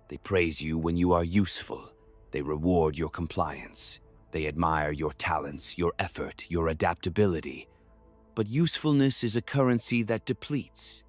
They praise you when you are useful. They reward your compliance. They admire your talents, your effort, your adaptability. But usefulness is a currency that depletes.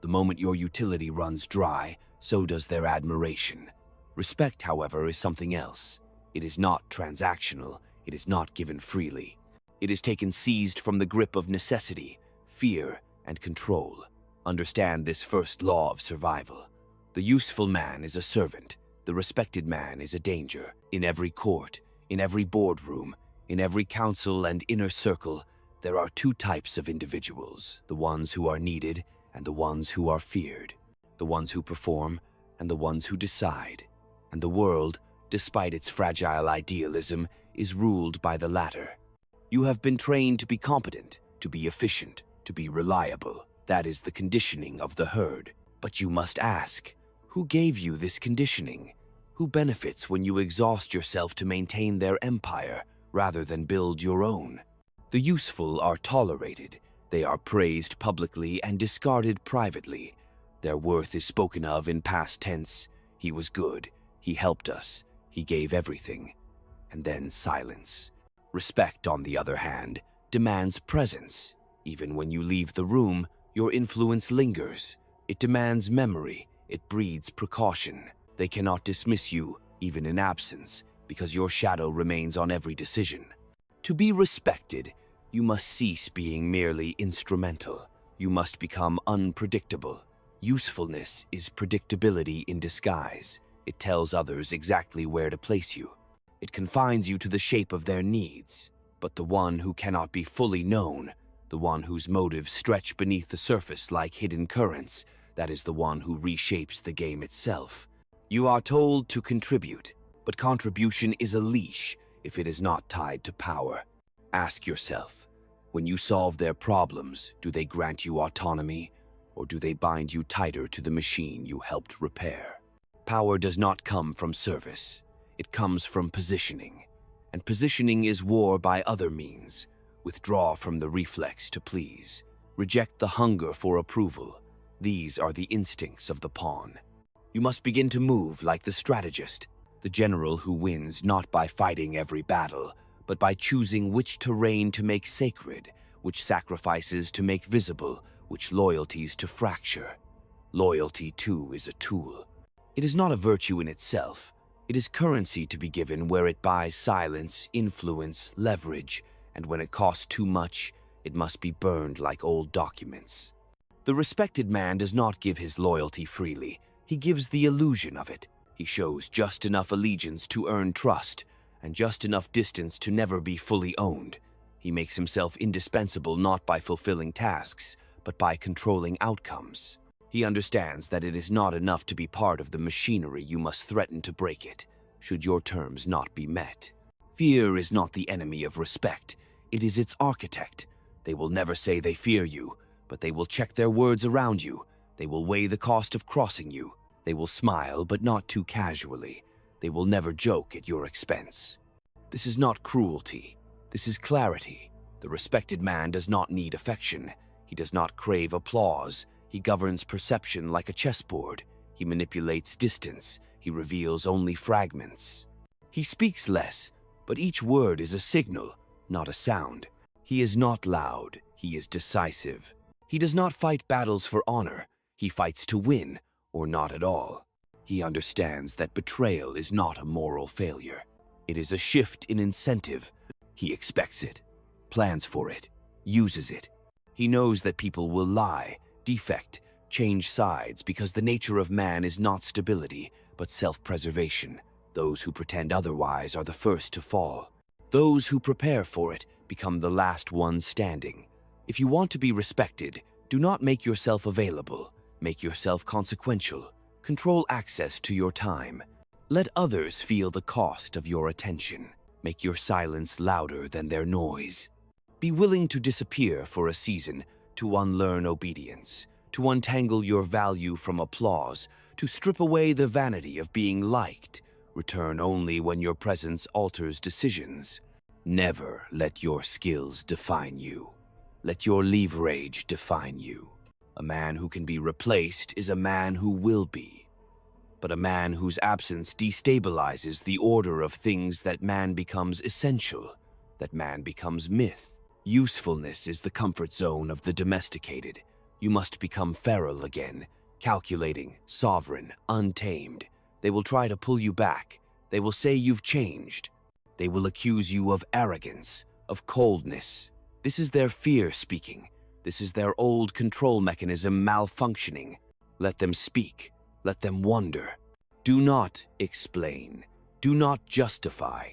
The moment your utility runs dry, so does their admiration. Respect, however, is something else. It is not transactional. It is not given freely. It is taken seized from the grip of necessity, fear, and control. Understand this first law of survival. The useful man is a servant. The respected man is a danger. In every court, in every boardroom, in every council and inner circle, there are two types of individuals: the ones who are needed and the ones who are feared, the ones who perform and the ones who decide. And the world, despite its fragile idealism, is ruled by the latter. You have been trained to be competent, to be efficient, to be reliable. That is the conditioning of the herd. But you must ask, who gave you this conditioning? Who benefits when you exhaust yourself to maintain their empire rather than build your own? The useful are tolerated. They are praised publicly and discarded privately. Their worth is spoken of in past tense. He was good. He helped us. He gave everything. And then silence. Respect, on the other hand, demands presence. Even when you leave the room, your influence lingers. It demands memory. It breeds precaution. They cannot dismiss you, even in absence, because your shadow remains on every decision. To be respected, you must cease being merely instrumental. You must become unpredictable. Usefulness is predictability in disguise. It tells others exactly where to place you. It confines you to the shape of their needs. But the one who cannot be fully known, the one whose motives stretch beneath the surface like hidden currents, that is the one who reshapes the game itself. You are told to contribute, but contribution is a leash if it is not tied to power. Ask yourself, when you solve their problems, do they grant you autonomy, or do they bind you tighter to the machine you helped repair? Power does not come from service. It comes from positioning. And positioning is war by other means. Withdraw from the reflex to please. Reject the hunger for approval. These are the instincts of the pawn. You must begin to move like the strategist, the general who wins not by fighting every battle, but by choosing which terrain to make sacred, which sacrifices to make visible, which loyalties to fracture. Loyalty, too, is a tool. It is not a virtue in itself. It is currency to be given where it buys silence, influence, leverage, and when it costs too much, it must be burned like old documents. The respected man does not give his loyalty freely. He gives the illusion of it. He shows just enough allegiance to earn trust, and just enough distance to never be fully owned. He makes himself indispensable not by fulfilling tasks, but by controlling outcomes. He understands that it is not enough to be part of the machinery. You must threaten to break it, should your terms not be met. Fear is not the enemy of respect. It is its architect. They will never say they fear you, but they will check their words around you. They will weigh the cost of crossing you. They will smile, but not too casually. They will never joke at your expense. This is not cruelty. This is clarity. The respected man does not need affection. He does not crave applause. He governs perception like a chessboard. He manipulates distance. He reveals only fragments. He speaks less, but each word is a signal, not a sound. He is not loud. He is decisive. He does not fight battles for honor. He fights to win, or not at all. He understands that betrayal is not a moral failure. It is a shift in incentive. He expects it, plans for it, uses it. He knows that people will lie, defect, change sides because the nature of man is not stability, but self-preservation. Those who pretend otherwise are the first to fall. Those who prepare for it become the last ones standing. If you want to be respected, do not make yourself available. Make yourself consequential. Control access to your time. Let others feel the cost of your attention. Make your silence louder than their noise. Be willing to disappear for a season, to unlearn obedience, to untangle your value from applause, to strip away the vanity of being liked. Return only when your presence alters decisions. Never let your skills define you. Let your leverage define you. A man who can be replaced is a man who will be. but a man whose absence destabilizes the order of things, that man becomes essential, that man becomes myth. Usefulness is the comfort zone of the domesticated. You must become feral again, calculating, sovereign, untamed. They will try to pull you back. They will say you've changed. They will accuse you of arrogance, of coldness. This is their fear speaking. This is their old control mechanism malfunctioning. Let them speak. Let them wonder. Do not explain. Do not justify.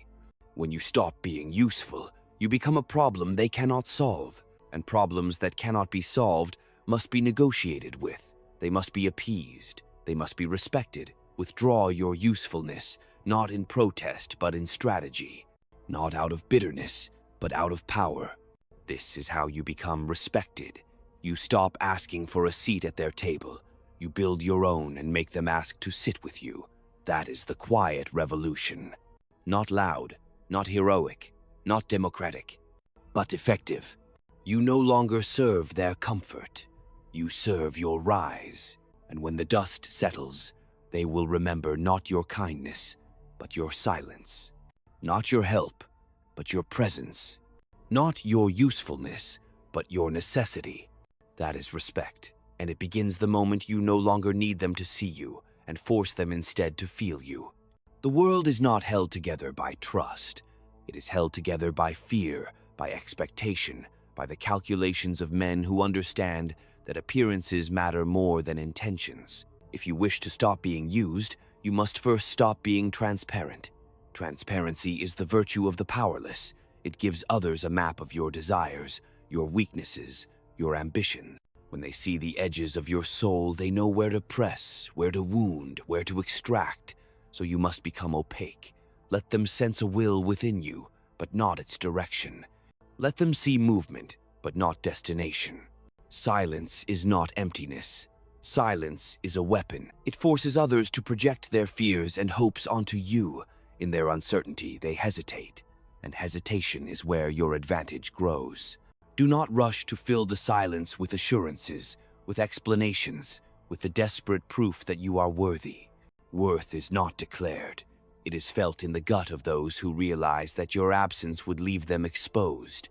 When you stop being useful, you become a problem they cannot solve, and problems that cannot be solved must be negotiated with. They must be appeased. They must be respected. Withdraw your usefulness, not in protest but in strategy, not out of bitterness but out of power. This is how you become respected. You stop asking for a seat at their table. You build your own and make them ask to sit with you. That is the quiet revolution. Not loud, not heroic, not democratic, but effective. You no longer serve their comfort. You serve your rise. And when the dust settles, they will remember not your kindness, but your silence. Not your help, but your presence. Not your usefulness, but your necessity. That is respect. And it begins the moment you no longer need them to see you and force them instead to feel you. The world is not held together by trust. It is held together by fear, by expectation, by the calculations of men who understand that appearances matter more than intentions. If you wish to stop being used, you must first stop being transparent. Transparency is the virtue of the powerless. It gives others a map of your desires, your weaknesses, your ambitions. When they see the edges of your soul, they know where to press, where to wound, where to extract. So you must become opaque. Let them sense a will within you, but not its direction. Let them see movement, but not destination. Silence is not emptiness. Silence is a weapon. It forces others to project their fears and hopes onto you. In their uncertainty, they hesitate, and hesitation is where your advantage grows. Do not rush to fill the silence with assurances, with explanations, with the desperate proof that you are worthy. Worth is not declared. It is felt in the gut of those who realize that your absence would leave them exposed.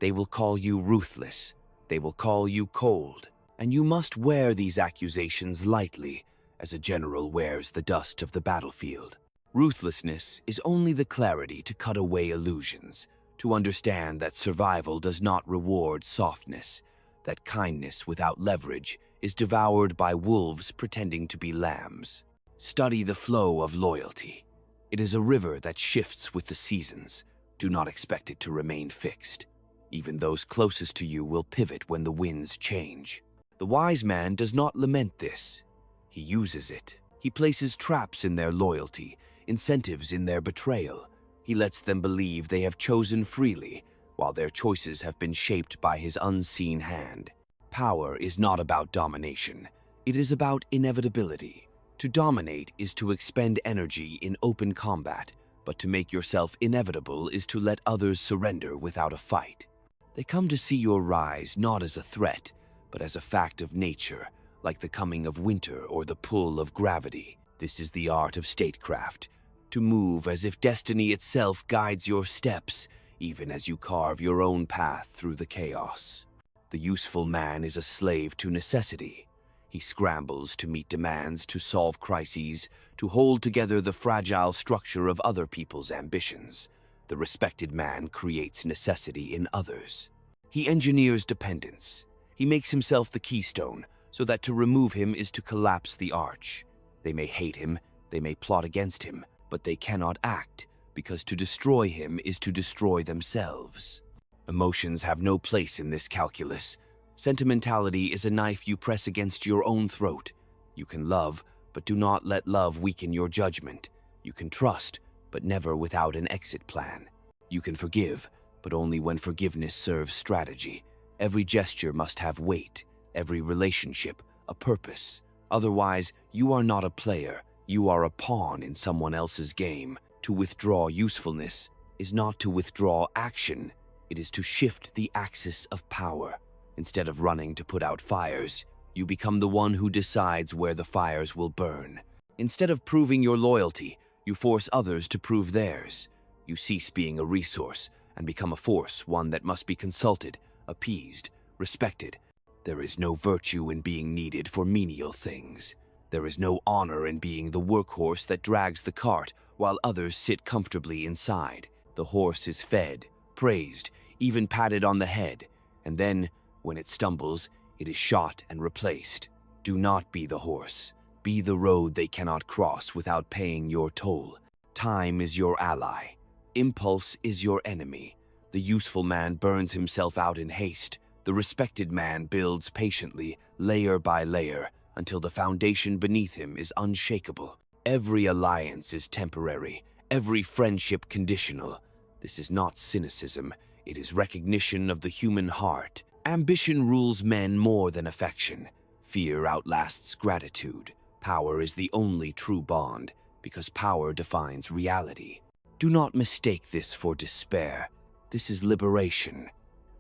They will call you ruthless. They will call you cold. And you must wear these accusations lightly, as a general wears the dust of the battlefield. Ruthlessness is only the clarity to cut away illusions, to understand that survival does not reward softness, that kindness without leverage is devoured by wolves pretending to be lambs. Study the flow of loyalty. It is a river that shifts with the seasons. Do not expect it to remain fixed. Even those closest to you will pivot when the winds change. The wise man does not lament this. He uses it. He places traps in their loyalty, incentives in their betrayal. He lets them believe they have chosen freely, while their choices have been shaped by his unseen hand. Power is not about domination. It is about inevitability. To dominate is to expend energy in open combat, but to make yourself inevitable is to let others surrender without a fight. They come to see your rise not as a threat, but as a fact of nature, like the coming of winter or the pull of gravity. This is the art of statecraft, to move as if destiny itself guides your steps, even as you carve your own path through the chaos. The useful man is a slave to necessity. He scrambles to meet demands, to solve crises, to hold together the fragile structure of other people's ambitions. The respected man creates necessity in others. He engineers dependence. He makes himself the keystone, so that to remove him is to collapse the arch. They may hate him, they may plot against him, but they cannot act, because to destroy him is to destroy themselves. Emotions have no place in this calculus. Sentimentality is a knife you press against your own throat. You can love, but do not let love weaken your judgment. You can trust, but never without an exit plan. You can forgive, but only when forgiveness serves strategy. Every gesture must have weight, every relationship a purpose. Otherwise, you are not a player, you are a pawn in someone else's game. To withdraw usefulness is not to withdraw action, it is to shift the axis of power. Instead of running to put out fires, you become the one who decides where the fires will burn. Instead of proving your loyalty, you force others to prove theirs. You cease being a resource and become a force, one that must be consulted, appeased, respected. There is no virtue in being needed for menial things. There is no honor in being the workhorse that drags the cart while others sit comfortably inside. The horse is fed, praised, even patted on the head, and then, when it stumbles, it is shot and replaced. Do not be the horse. Be the road they cannot cross without paying your toll. Time is your ally. Impulse is your enemy. The useful man burns himself out in haste. The respected man builds patiently, layer by layer, until the foundation beneath him is unshakable. Every alliance is temporary, every friendship conditional. This is not cynicism, it is recognition of the human heart. Ambition rules men more than affection. Fear outlasts gratitude. Power is the only true bond, because power defines reality. Do not mistake this for despair. This is liberation.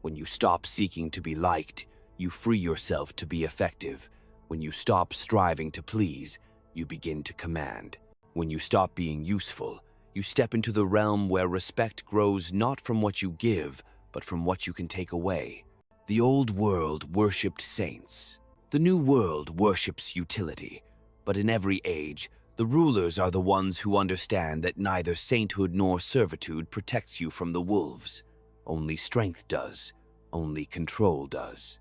When you stop seeking to be liked, you free yourself to be effective. When you stop striving to please, you begin to command. When you stop being useful, you step into the realm where respect grows not from what you give, but from what you can take away. The old world worshipped saints. The new world worships utility. But in every age, the rulers are the ones who understand that neither sainthood nor servitude protects you from the wolves. Only strength does. Only control does.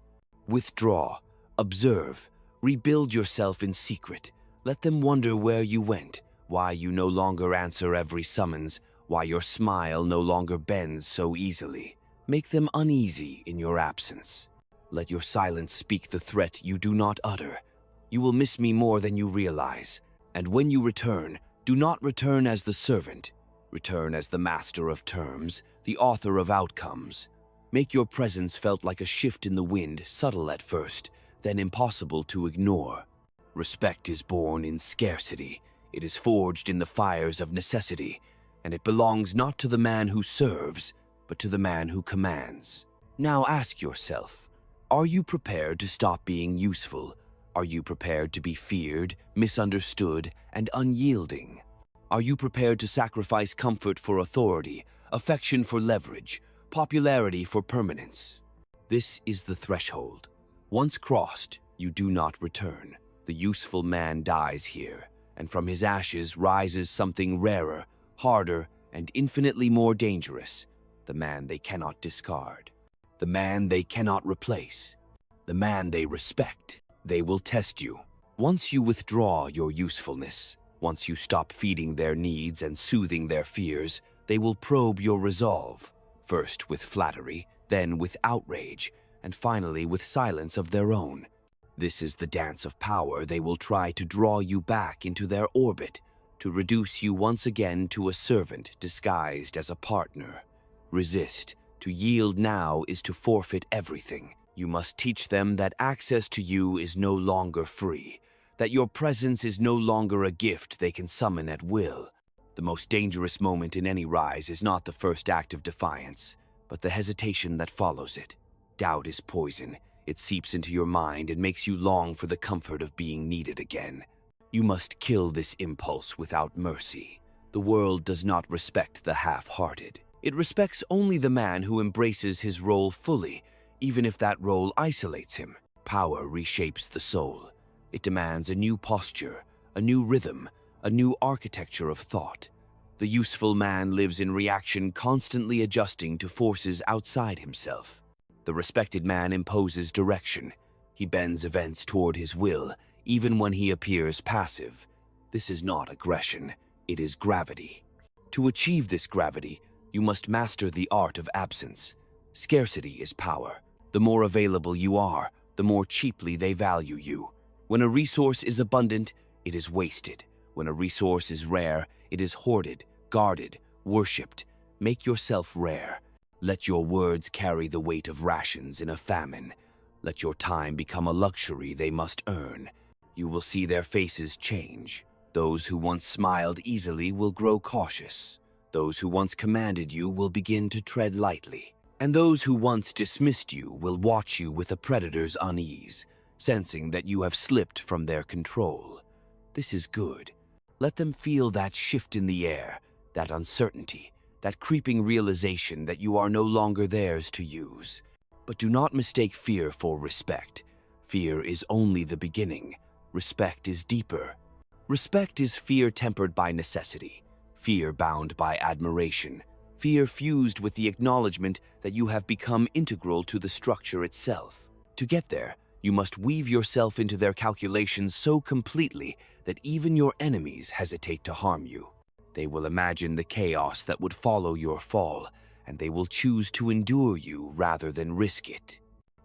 Withdraw, observe, rebuild yourself in secret. Let them wonder where you went, why you no longer answer every summons, why your smile no longer bends so easily. Make them uneasy in your absence. Let your silence speak the threat you do not utter. You will miss me more than you realize. And when you return, do not return as the servant. Return as the master of terms, the author of outcomes. Make your presence felt like a shift in the wind, subtle at first, then impossible to ignore. Respect is born in scarcity. It is forged in the fires of necessity, and it belongs not to the man who serves, but to the man who commands. Now ask yourself, are you prepared to stop being useful? Are you prepared to be feared, misunderstood, and unyielding? Are you prepared to sacrifice comfort for authority, affection for leverage, popularity for permanence? This is the threshold. Once crossed, you do not return. The useful man dies here, and from his ashes rises something rarer, harder, and infinitely more dangerous. The man they cannot discard. The man they cannot replace. The man they respect. They will test you. Once you withdraw your usefulness, once you stop feeding their needs and soothing their fears, they will probe your resolve, first with flattery, then with outrage, and finally with silence of their own. This is the dance of power. They will try to draw you back into their orbit, to reduce you once again to a servant disguised as a partner. Resist. To yield now is to forfeit everything. You must teach them that access to you is no longer free, that your presence is no longer a gift they can summon at will. The most dangerous moment in any rise is not the first act of defiance, but the hesitation that follows it. Doubt is poison. It seeps into your mind and makes you long for the comfort of being needed again. You must kill this impulse without mercy. The world does not respect the half-hearted. It respects only the man who embraces his role fully, even if that role isolates him. Power reshapes the soul. It demands a new posture, a new rhythm, a new architecture of thought. The useful man lives in reaction, constantly adjusting to forces outside himself. The respected man imposes direction. He bends events toward his will, even when he appears passive. This is not aggression, it is gravity. To achieve this gravity, you must master the art of absence. Scarcity is power. The more available you are, the more cheaply they value you. When a resource is abundant, it is wasted. When a resource is rare, it is hoarded, guarded, worshipped. Make yourself rare. Let your words carry the weight of rations in a famine. Let your time become a luxury they must earn. You will see their faces change. Those who once smiled easily will grow cautious. Those who once commanded you will begin to tread lightly. And those who once dismissed you will watch you with a predator's unease, sensing that you have slipped from their control. This is good. Let them feel that shift in the air, that uncertainty, that creeping realization that you are no longer theirs to use. But do not mistake fear for respect. Fear is only the beginning. Respect is deeper. Respect is fear tempered by necessity, fear bound by admiration, fear fused with the acknowledgement that you have become integral to the structure itself. To get there, you must weave yourself into their calculations so completely that even your enemies hesitate to harm you. They will imagine the chaos that would follow your fall, and they will choose to endure you rather than risk it.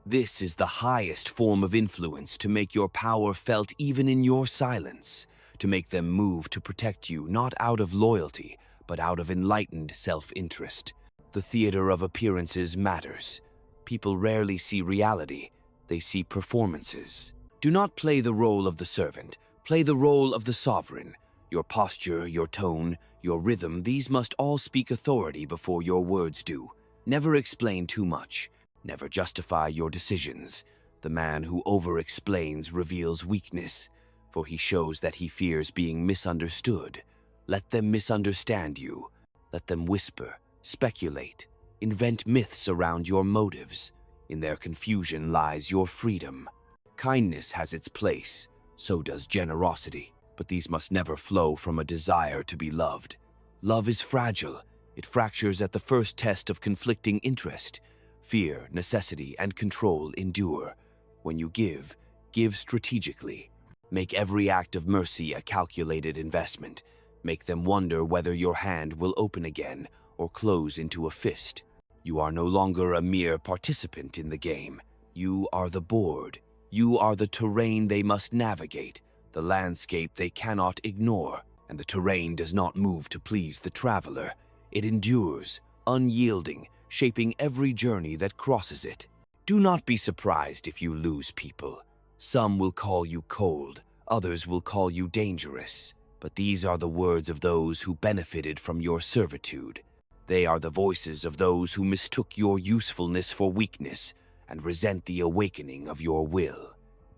This is the highest form of influence, to make your power felt even in your silence, to make them move to protect you not out of loyalty, but out of enlightened self-interest. The theater of appearances matters. People rarely see reality, they see performances. Do not play the role of the servant, play the role of the sovereign. Your posture, your tone, your rhythm, these must all speak authority before your words do. Never explain too much. Never justify your decisions. The man who over-explains reveals weakness, for he shows that he fears being misunderstood. Let them misunderstand you. Let them whisper, speculate, invent myths around your motives. In their confusion lies your freedom. Kindness has its place, so does generosity, but these must never flow from a desire to be loved. Love is fragile. It fractures at the first test of conflicting interest. Fear, necessity, and control endure. When you give, give strategically. Make every act of mercy a calculated investment. Make them wonder whether your hand will open again or close into a fist. You are no longer a mere participant in the game. You are the board. You are the terrain they must navigate, the landscape they cannot ignore. And the terrain does not move to please the traveler. It endures, unyielding, shaping every journey that crosses it. Do not be surprised if you lose people. Some will call you cold, others will call you dangerous. But these are the words of those who benefited from your servitude. They are the voices of those who mistook your usefulness for weakness and resent the awakening of your will.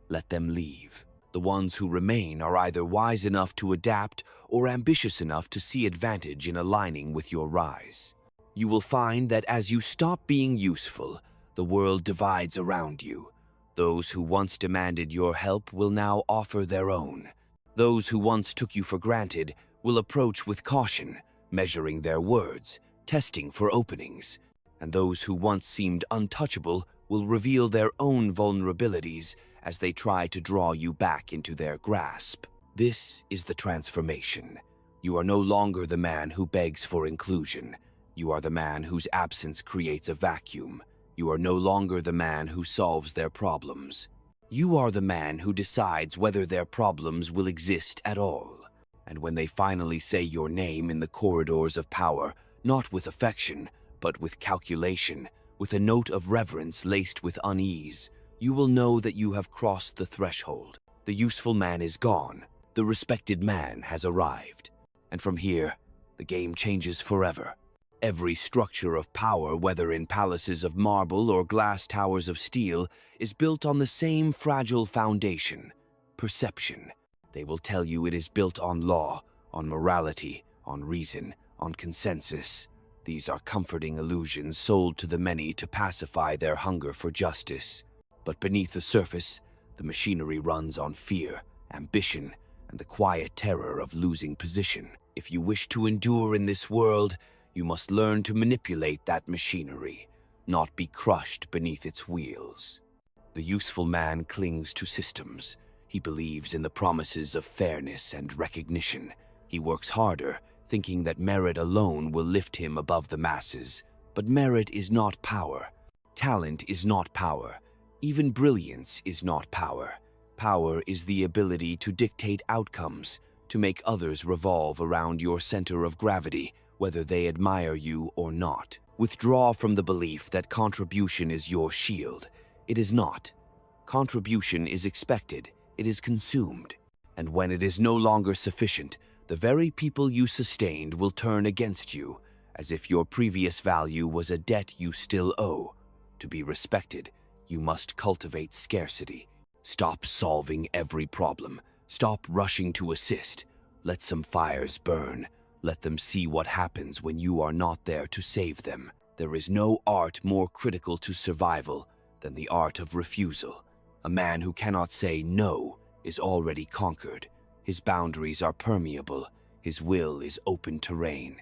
Let them leave. The ones who remain are either wise enough to adapt or ambitious enough to see advantage in aligning with your rise. You will find that as you stop being useful, the world divides around you. Those who once demanded your help will now offer their own. Those who once took you for granted will approach with caution, measuring their words, testing for openings. And those who once seemed untouchable will reveal their own vulnerabilities as they try to draw you back into their grasp. This is the transformation. You are no longer the man who begs for inclusion. You are the man whose absence creates a vacuum. You are no longer the man who solves their problems. You are the man who decides whether their problems will exist at all. And when they finally say your name in the corridors of power, not with affection, but with calculation, with a note of reverence laced with unease, you will know that you have crossed the threshold. The useful man is gone. The respected man has arrived. And from here, the game changes forever. Every structure of power, whether in palaces of marble or glass towers of steel, is built on the same fragile foundation: perception. They will tell you it is built on law, on morality, on reason, on consensus. These are comforting illusions sold to the many to pacify their hunger for justice. But beneath the surface, the machinery runs on fear, ambition, and the quiet terror of losing position. If you wish to endure in this world, you must learn to manipulate that machinery, not be crushed beneath its wheels. The useful man clings to systems. He believes in the promises of fairness and recognition. He works harder, thinking that merit alone will lift him above the masses. But merit is not power. Talent is not power. Even brilliance is not power. Power is the ability to dictate outcomes, to make others revolve around your center of gravity, whether they admire you or not. Withdraw from the belief that contribution is your shield. It is not. Contribution is expected. It is consumed. And when it is no longer sufficient, the very people you sustained will turn against you, as if your previous value was a debt you still owe. To be respected, you must cultivate scarcity. Stop solving every problem. Stop rushing to assist. Let some fires burn. Let them see what happens when you are not there to save them. There is no art more critical to survival than the art of refusal. A man who cannot say no is already conquered. His boundaries are permeable. His will is open terrain.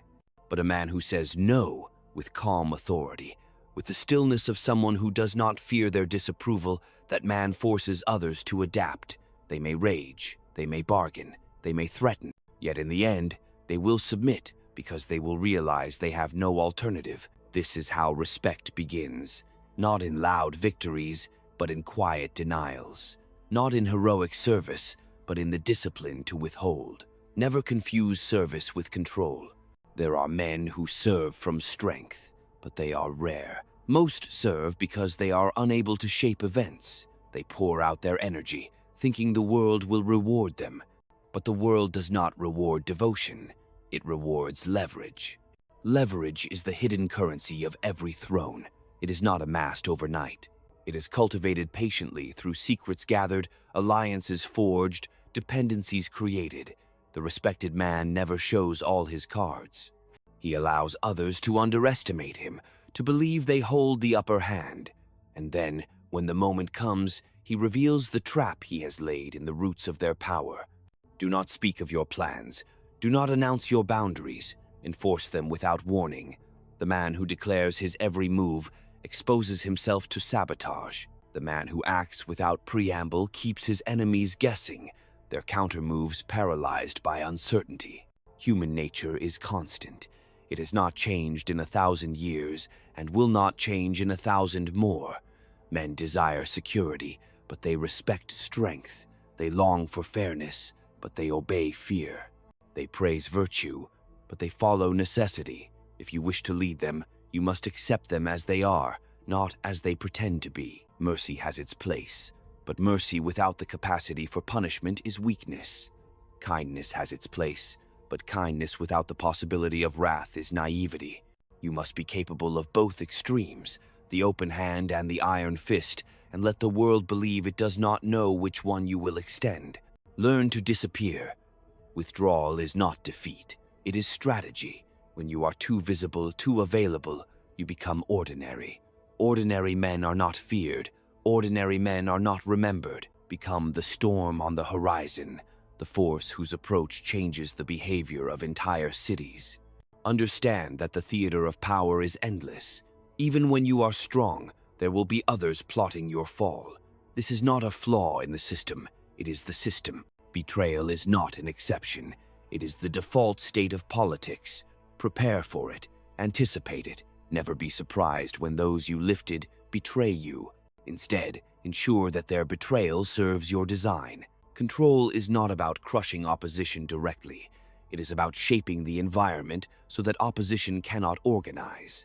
But a man who says no with calm authority, with the stillness of someone who does not fear their disapproval, that man forces others to adapt. They may rage, they may bargain, they may threaten, yet in the end, they will submit because they will realize they have no alternative. This is how respect begins, not in loud victories, but in quiet denials. Not in heroic service, but in the discipline to withhold. Never confuse service with control. There are men who serve from strength, but they are rare. Most serve because they are unable to shape events. They pour out their energy, thinking the world will reward them. But the world does not reward devotion. It rewards leverage. Leverage is the hidden currency of every throne. It is not amassed overnight. It is cultivated patiently through secrets gathered, alliances forged, dependencies created. The respected man never shows all his cards. He allows others to underestimate him, to believe they hold the upper hand. And then, when the moment comes, he reveals the trap he has laid in the roots of their power. Do not speak of your plans. Do not announce your boundaries. Enforce them without warning. The man who declares his every move exposes himself to sabotage. The man who acts without preamble keeps his enemies guessing, their countermoves paralyzed by uncertainty. Human nature is constant. It has not changed in 1,000 years and will not change in 1,000 more. Men desire security, but they respect strength. They long for fairness, but they obey fear. They praise virtue, but they follow necessity. If you wish to lead them, you must accept them as they are, not as they pretend to be. Mercy has its place, but mercy without the capacity for punishment is weakness. Kindness has its place, but kindness without the possibility of wrath is naivety. You must be capable of both extremes, the open hand and the iron fist, and let the world believe it does not know which one you will extend. Learn to disappear. Withdrawal is not defeat. It is strategy. When you are too visible, too available, you become ordinary. Ordinary men are not feared. Ordinary men are not remembered. Become the storm on the horizon, the force whose approach changes the behavior of entire cities. Understand that the theater of power is endless. Even when you are strong, there will be others plotting your fall. This is not a flaw in the system. It is the system. Betrayal is not an exception. It is the default state of politics. Prepare for it. Anticipate it. Never be surprised when those you lifted betray you. Instead, ensure that their betrayal serves your design. Control is not about crushing opposition directly. It is about shaping the environment so that opposition cannot organize.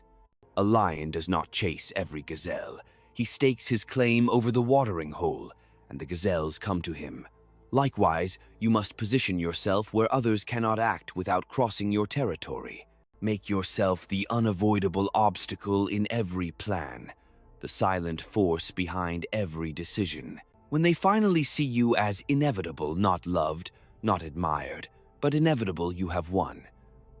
A lion does not chase every gazelle. He stakes his claim over the watering hole, and the gazelles come to him. Likewise, you must position yourself where others cannot act without crossing your territory. Make yourself the unavoidable obstacle in every plan, the silent force behind every decision. When they finally see you as inevitable, not loved, not admired, but inevitable, you have won.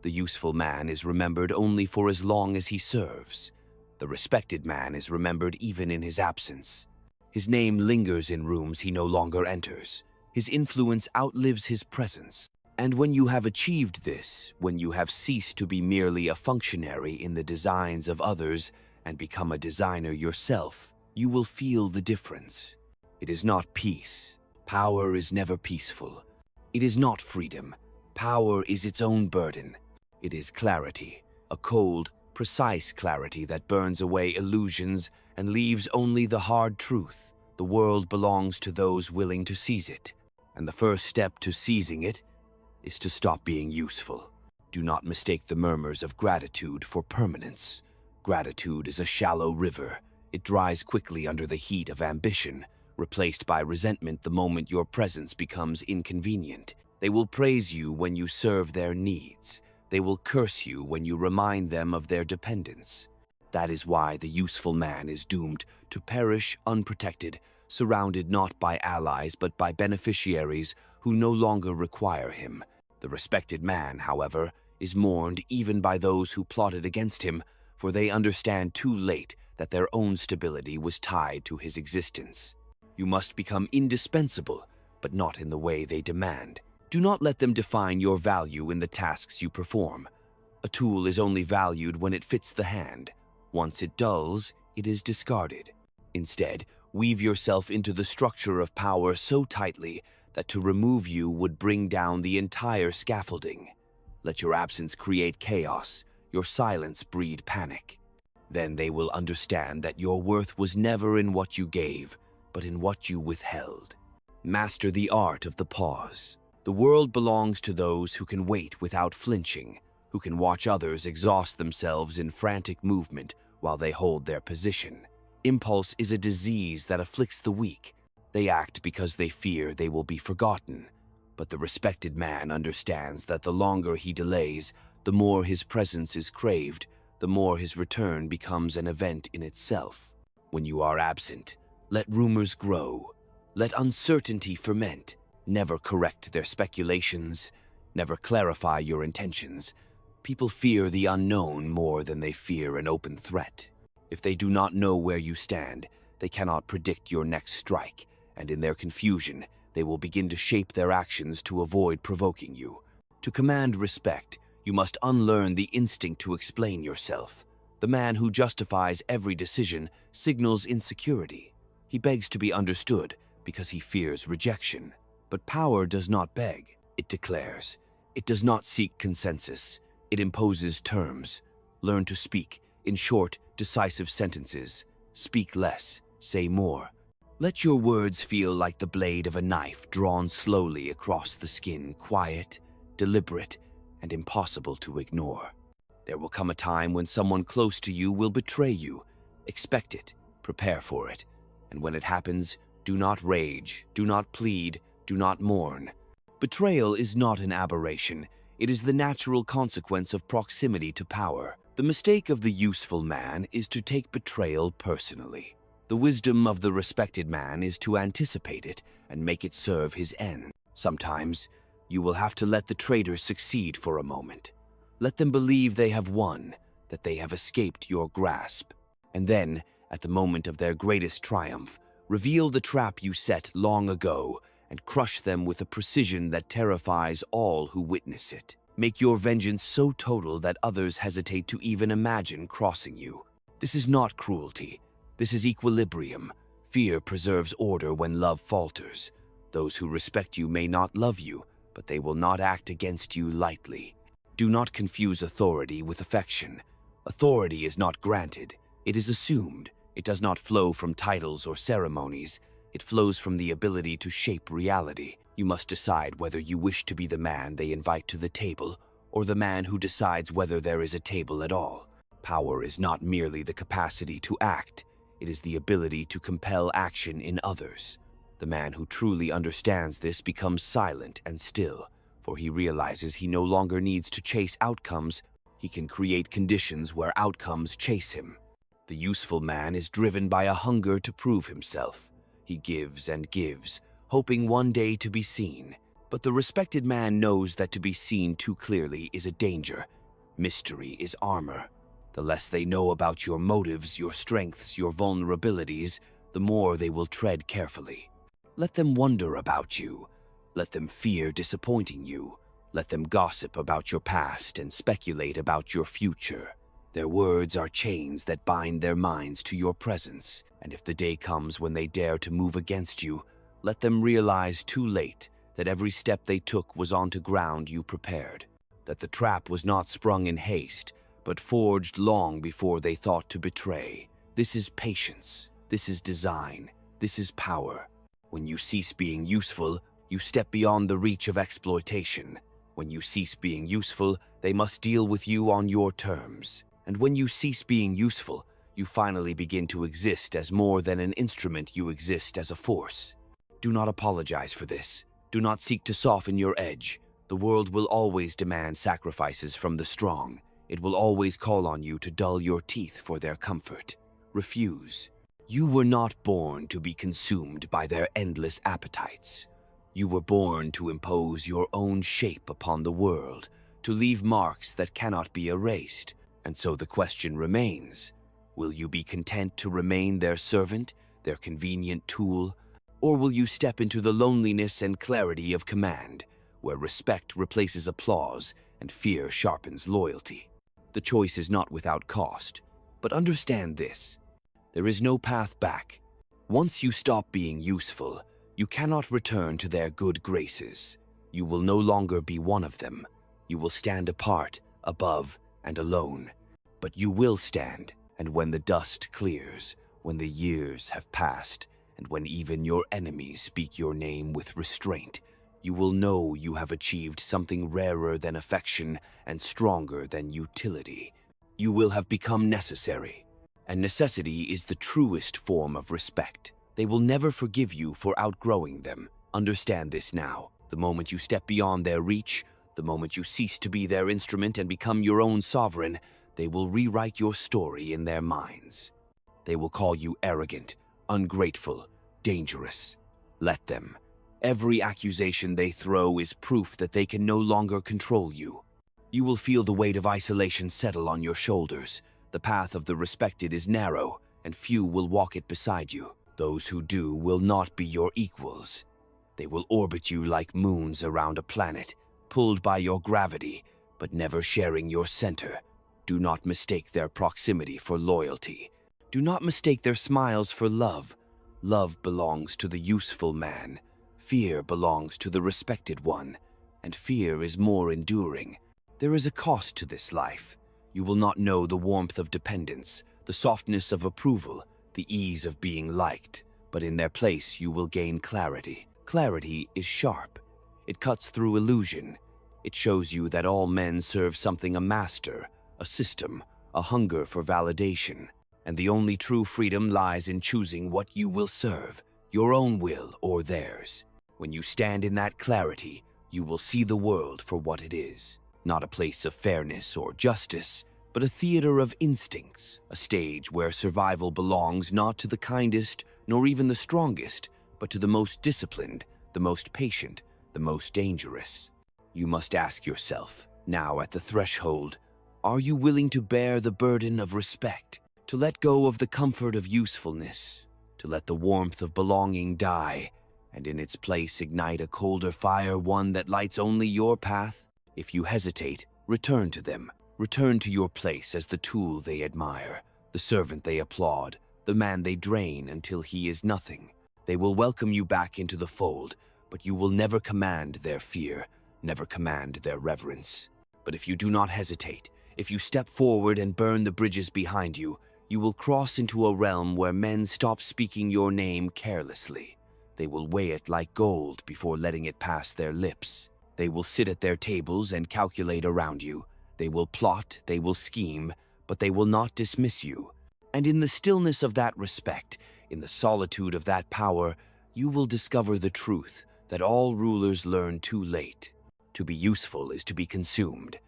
The useful man is remembered only for as long as he serves. The respected man is remembered even in his absence. His name lingers in rooms he no longer enters. His influence outlives his presence. And when you have achieved this, when you have ceased to be merely a functionary in the designs of others and become a designer yourself, you will feel the difference. It is not peace. Power is never peaceful. It is not freedom. Power is its own burden. It is clarity, a cold, precise clarity that burns away illusions and leaves only the hard truth. The world belongs to those willing to seize it, and the first step to seizing it is to stop being useful. Do not mistake the murmurs of gratitude for permanence. Gratitude is a shallow river. It dries quickly under the heat of ambition, replaced by resentment the moment your presence becomes inconvenient. They will praise you when you serve their needs. They will curse you when you remind them of their dependence. That is why the useful man is doomed to perish unprotected, surrounded not by allies but by beneficiaries who no longer require him. The respected man, however, is mourned even by those who plotted against him, for they understand too late that their own stability was tied to his existence. You must become indispensable, but not in the way they demand. Do not let them define your value in the tasks you perform. A tool is only valued when it fits the hand. Once it dulls, it is discarded. Instead, weave yourself into the structure of power so tightly that to remove you would bring down the entire scaffolding. Let your absence create chaos, your silence breed panic. Then they will understand that your worth was never in what you gave, but in what you withheld. Master the art of the pause. The world belongs to those who can wait without flinching, who can watch others exhaust themselves in frantic movement while they hold their position. Impulse is a disease that afflicts the weak. They act because they fear they will be forgotten. But the respected man understands that the longer he delays, the more his presence is craved, the more his return becomes an event in itself. When you are absent, let rumors grow. Let uncertainty ferment. Never correct their speculations. Never clarify your intentions. People fear the unknown more than they fear an open threat. If they do not know where you stand, they cannot predict your next strike, and in their confusion, they will begin to shape their actions to avoid provoking you. To command respect, you must unlearn the instinct to explain yourself. The man who justifies every decision signals insecurity. He begs to be understood because he fears rejection. But power does not beg, it declares. It does not seek consensus. It imposes terms. Learn to speak in short, decisive sentences. Speak less, say more. Let your words feel like the blade of a knife drawn slowly across the skin, quiet, deliberate, and impossible to ignore. There will come a time when someone close to you will betray you. Expect it, prepare for it, and when it happens, do not rage, do not plead, do not mourn. Betrayal is not an aberration. It is the natural consequence of proximity to power. The mistake of the useful man is to take betrayal personally. The wisdom of the respected man is to anticipate it and make it serve his end. Sometimes, you will have to let the traitors succeed for a moment. Let them believe they have won, that they have escaped your grasp. And then, at the moment of their greatest triumph, reveal the trap you set long ago and crush them with a precision that terrifies all who witness it. Make your vengeance so total that others hesitate to even imagine crossing you. This is not cruelty. This is equilibrium. Fear preserves order when love falters. Those who respect you may not love you, but they will not act against you lightly. Do not confuse authority with affection. Authority is not granted. It is assumed. It does not flow from titles or ceremonies. It flows from the ability to shape reality. You must decide whether you wish to be the man they invite to the table or the man who decides whether there is a table at all. Power is not merely the capacity to act. It is the ability to compel action in others. The man who truly understands this becomes silent and still, for he realizes he no longer needs to chase outcomes. He can create conditions where outcomes chase him. The useful man is driven by a hunger to prove himself. He gives and gives, hoping one day to be seen. But the respected man knows that to be seen too clearly is a danger. Mystery is armor. The less they know about your motives, your strengths, your vulnerabilities, the more they will tread carefully. Let them wonder about you. Let them fear disappointing you. Let them gossip about your past and speculate about your future. Their words are chains that bind their minds to your presence, and if the day comes when they dare to move against you, let them realize too late that every step they took was onto ground you prepared, that the trap was not sprung in haste, but forged long before they thought to betray. This is patience. This is design. This is power. When you cease being useful, you step beyond the reach of exploitation. When you cease being useful, they must deal with you on your terms. And when you cease being useful, you finally begin to exist as more than an instrument. You exist as a force. Do not apologize for this. Do not seek to soften your edge. The world will always demand sacrifices from the strong. It will always call on you to dull your teeth for their comfort. Refuse. You were not born to be consumed by their endless appetites. You were born to impose your own shape upon the world, to leave marks that cannot be erased. And so the question remains, will you be content to remain their servant, their convenient tool, or will you step into the loneliness and clarity of command, where respect replaces applause and fear sharpens loyalty? The choice is not without cost, but understand this: there is no path back. Once you stop being useful, you cannot return to their good graces. You will no longer be one of them. You will stand apart, above, and alone. But you will stand, and when the dust clears, when the years have passed, and when even your enemies speak your name with restraint, you will know you have achieved something rarer than affection and stronger than utility. You will have become necessary, and necessity is the truest form of respect. They will never forgive you for outgrowing them. Understand this now. The moment you step beyond their reach, the moment you cease to be their instrument and become your own sovereign, they will rewrite your story in their minds. They will call you arrogant, ungrateful, dangerous. Let them. Every accusation they throw is proof that they can no longer control you. You will feel the weight of isolation settle on your shoulders. The path of the respected is narrow, and few will walk it beside you. Those who do will not be your equals. They will orbit you like moons around a planet, pulled by your gravity, but never sharing your center. Do not mistake their proximity for loyalty. Do not mistake their smiles for love. Love belongs to the useful man. Fear belongs to the respected one, and fear is more enduring. There is a cost to this life. You will not know the warmth of dependence, the softness of approval, the ease of being liked, but in their place you will gain clarity. Clarity is sharp. It cuts through illusion. It shows you that all men serve something: a master, a system, a hunger for validation. And the only true freedom lies in choosing what you will serve, your own will or theirs. When you stand in that clarity, you will see the world for what it is. Not a place of fairness or justice, but a theater of instincts, a stage where survival belongs not to the kindest nor even the strongest, but to the most disciplined, the most patient, the most dangerous. You must ask yourself, now at the threshold, are you willing to bear the burden of respect, to let go of the comfort of usefulness, to let the warmth of belonging die, and in its place ignite a colder fire, one that lights only your path? If you hesitate, return to them. Return to your place as the tool they admire, the servant they applaud, the man they drain until he is nothing. They will welcome you back into the fold, but you will never command their fear, never command their reverence. But if you do not hesitate, if you step forward and burn the bridges behind you, you will cross into a realm where men stop speaking your name carelessly. They will weigh it like gold before letting it pass their lips. They will sit at their tables and calculate around you. They will plot, they will scheme, but they will not dismiss you. And in the stillness of that respect, in the solitude of that power, you will discover the truth that all rulers learn too late. To be useful is to be consumed.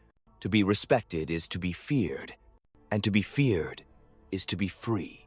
To be respected is to be feared. And to be feared is to be free.